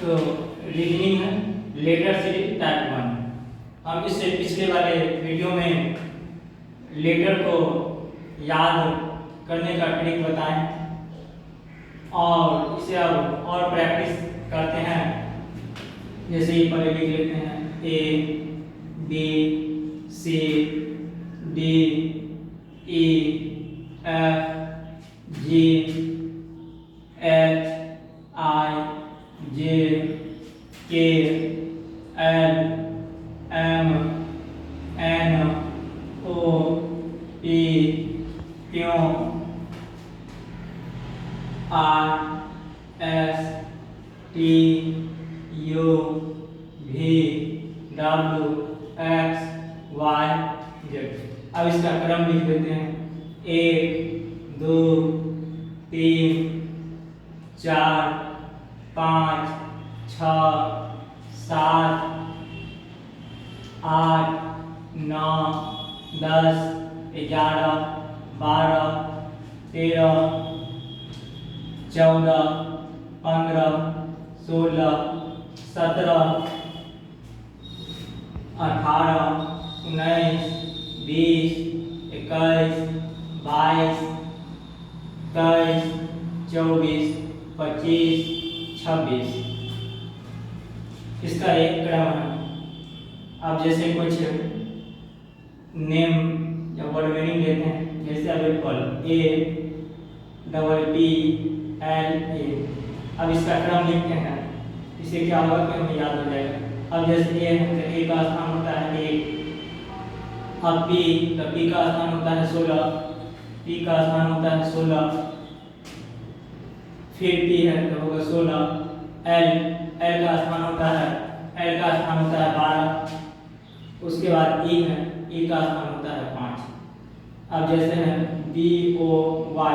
तो रीजनिंग है letter series type 1। हम इससे पिछले वाले वीडियो में लेटर को याद करने का ट्रिक बताएं और इसे अब और प्रैक्टिस करते हैं। जैसे ही पहले लिख लेते हैं A B C D E F G H I J K L M N O P Q R S T U V W X Y Z। अब इसका क्रम लिख देते हैं 1 2 3 4 5 6 7 8 9 10 11 12 13 14 15 16 17 18 19 20 21 22 23 24 25 26। इसका एक क्रम है। अब जैसे कुछ नेम या वर्ड मीनिंग लेते हैं, जैसे अब एप्पल APPLA। अब इसका क्रम लिखते हैं, इससे क्या होगा कि हमें याद हो जाएगा। अब जैसे ए है तो ए का स्थान होता है 1। अब P तो P का स्थान होता है 16, P का स्थान होता है 16। फिर P है तो होगा 16। L का स्थान होता है 12। उसके बाद E है, E का स्थान होता है 5। अब जैसे है BOY।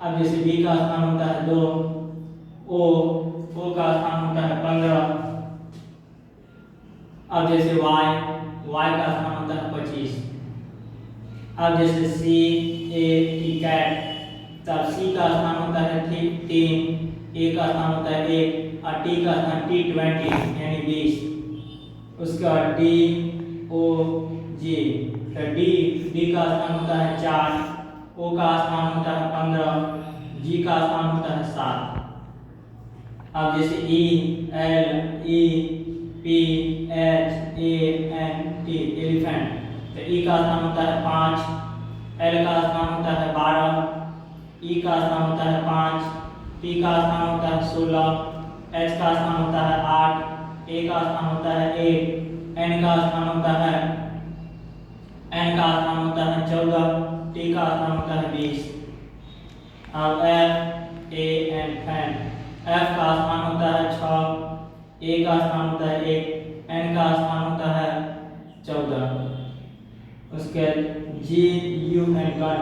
अब जैसे B का स्थान होता है 2, O का स्थान होता है 15। अब जैसे Y का स्थान होता है 25। अब जैसे CAT कैट, तब C का स्थान होता है 3, A का स्थान होता है 1 और T का स्थान T20 यानी 20। उसके बाद DOG, तो D का स्थान होता है 4, O का स्थान होता है 15, G का स्थान होता है 7। अब जैसे ELEPHANT एलिफेंट, तो E का स्थान होता है 5, L का स्थान होता है 12, E का स्थान होता है 5, P का स्थान होता है 16, H का स्थान होता है 8, A का स्थान होता है 1, N का स्थान होता है 14, T का स्थान होता है 20। अब F का स्थान होता है 6, A का स्थान होता है 1, N का स्थान होता है 14। उसके GU गण।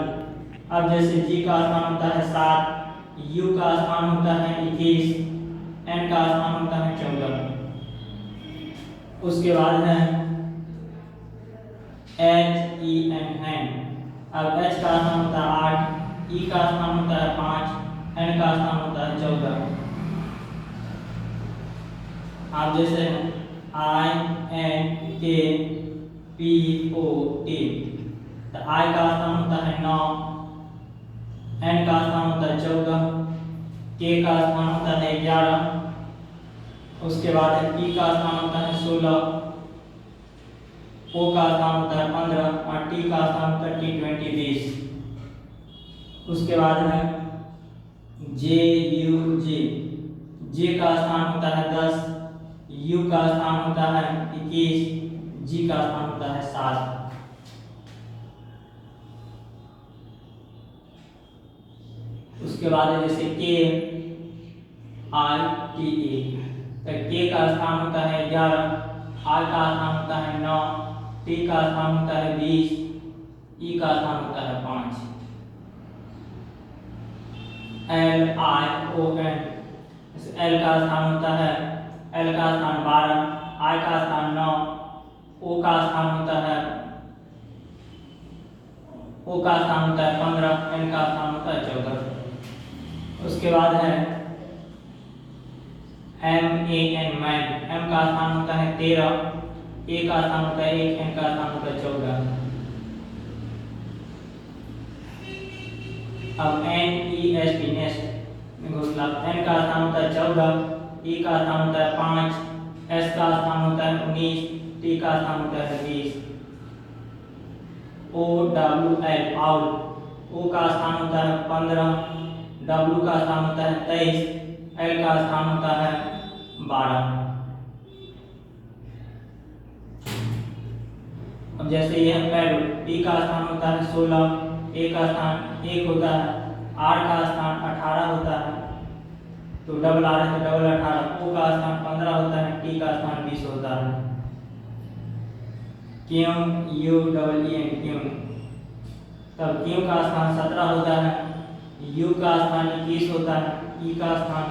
अब जैसे G का स्थान होता है 7, U का स्थान होता है 21, N का स्थान होता है 14। उसके बाद है HEN। अब H का स्थान होता है 8, E का स्थान होता है 5, N का स्थान होता है 14। अब जैसे INKPOT, तो I का स्थान होता है 9, N का स्थान होता है 14, K का स्थान होता है 11। उसके बाद P का स्थान होता है 16, O का स्थान होता है 15 और T का स्थान होता है T20 20। उसके बाद है JUG। J का स्थान होता है 10, U का स्थान होता है 21, G का स्थान होता है 7। उसके बाद जैसे KITE, तो K का स्थान होता है 11, R का स्थान होता है 9, T का स्थान होता है 20, E का स्थान होता है 5। LION, L का स्थान होता है, L का स्थान 12, I का स्थान 9, O का स्थान होता है O का स्थान होता है 15, N का स्थान होता है 14। उसके बाद है MAN मैन, M का स्थान होता है 13, A का स्थान होता है 1, N का स्थान होता है 14। अब NEST नेस्ट घोषणा, N का स्थान होता है 14, E का स्थान होता है 5, S का स्थान होता है 19, T का स्थान होता है 20। OWL आउल, O का स्थान होता है 15, W का स्थान होता है 23, L का स्थान होता है 12। अब जैसे ये पैड, P का स्थान होता है 16, A का स्थान 1 होता है, R का स्थान 18 होता है, तो डबल R है तो डबल 18, O का स्थान 15 होता है, T का स्थान 20 होता है। QUEN, तब Q का स्थान 17 होता है, U का स्थान 21 होता है, E का स्थान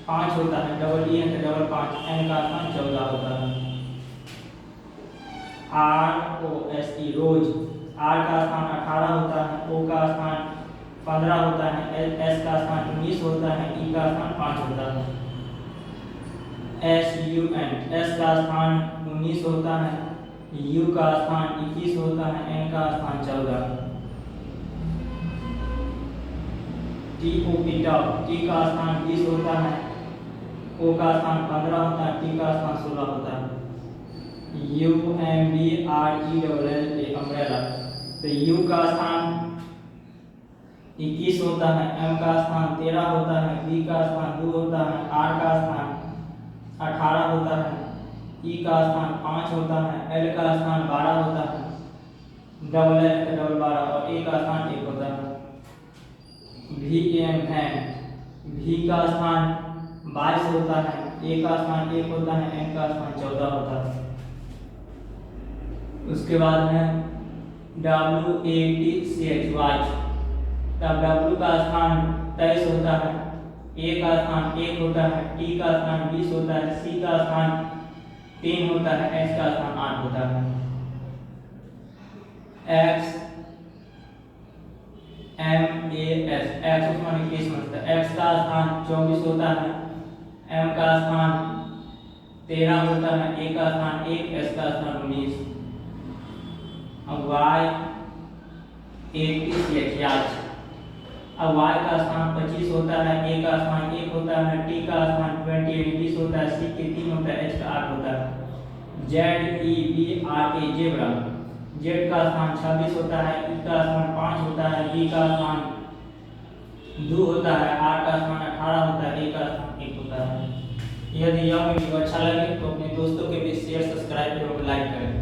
5 होता है, डबल E है तो डबल 5, N का स्थान 14 होता है। ROSE रोज, R का स्थान 18 होता है, O का स्थान 15 होता है, S का स्थान 19 होता है, E का स्थान 5 होता है। SUN, S का स्थान 19 होता है, U का स्थान 21 होता है, N का स्थान 14। TOP टॉप, T का स्थान 20 होता है, O का स्थान 15 होता है, T का स्थान 16 होता है। UMBRELLA अम्ब्रेला, तो U का स्थान 21 होता है, M का स्थान 13 होता है, B का स्थान 2 होता है, R का स्थान 18 होता है, E का स्थान 5 होता है, L का स्थान 12 होता है, डबल L का डबल 12 और A का स्थान 1 होता है। VAM वैन, V का स्थान 22 होता है, A का स्थान 1 होता है, N का स्थान 14 होता है। उसके बाद है WATCH वाच, तब W का स्थान 23 होता है, A का स्थान 1 होता है, T का स्थान 20 होता है, C का स्थान 3 होता है, H का स्थान 8 होता है। XMAS, X माने केस मतलब, X का स्थान 24 होता है, M का स्थान 13 होता है, A का स्थान 1, S का स्थान 19। अब YATCH याच, अब Y का स्थान 25 होता है, A का स्थान 1 होता है, T का स्थान 20 होता है, C के 3 होता है, H का 8 होता है। ZEBRA जेब्रा, Z का स्थान 26 होता है, E का स्थान 5 होता है, B का स्थान 2 होता है, R का स्थान 18 होता है, A का स्थान 1 होता है। यदि यह वीडियो अच्छा लगे तो अपने दोस्तों के बीच शेयर, सब्सक्राइब एवं लाइक करें।